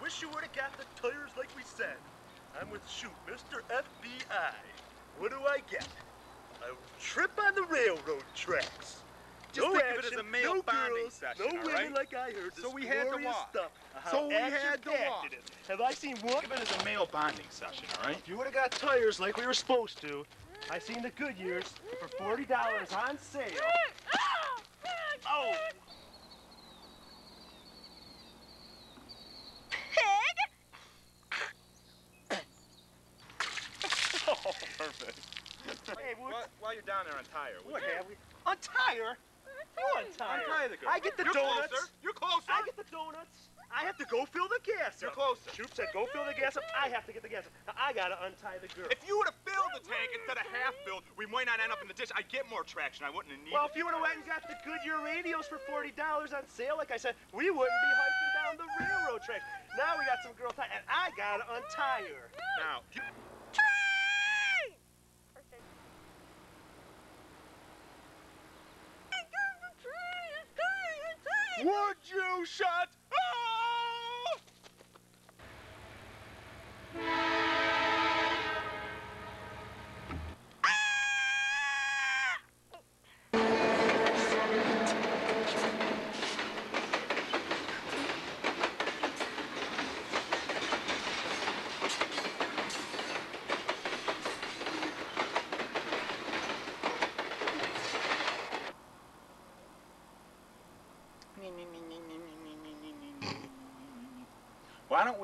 Wish you would have got the tires like we said. I'm with Shoop, Mr. FBI. What do I get? A trip on the railroad tracks. Just no think action, of it as a male no bonding girls, session, no all women right? like I heard. So this we had to glorious walk. Stuff, how So we had to action-packed walk. it is. Have I seen one? Think of it as a male bonding session, all right? If you would have got tires like we were supposed to, I seen the Goodyears for $40 on sale. Oh! Oh, perfect. Hey, while you're down there on tire, what have we? On tire? You on tire? Untie the girl. I get the You're donuts. Closer. You're closer. I get the donuts. I have to go fill the gas You're up. closer. Shoop said go fill the gas up. I have to get the gas up. Now I gotta untie the girl. If you would have filled the tank instead of half filled, we might not end up in the ditch. I'd get more traction. I wouldn't have needed Well, if you would have went and got the Goodyear radios for $40 on sale, like I said, we wouldn't be hiking down the railroad track. Now we got some girl tie, and I gotta untie her. Now, would you shut up? Why don't we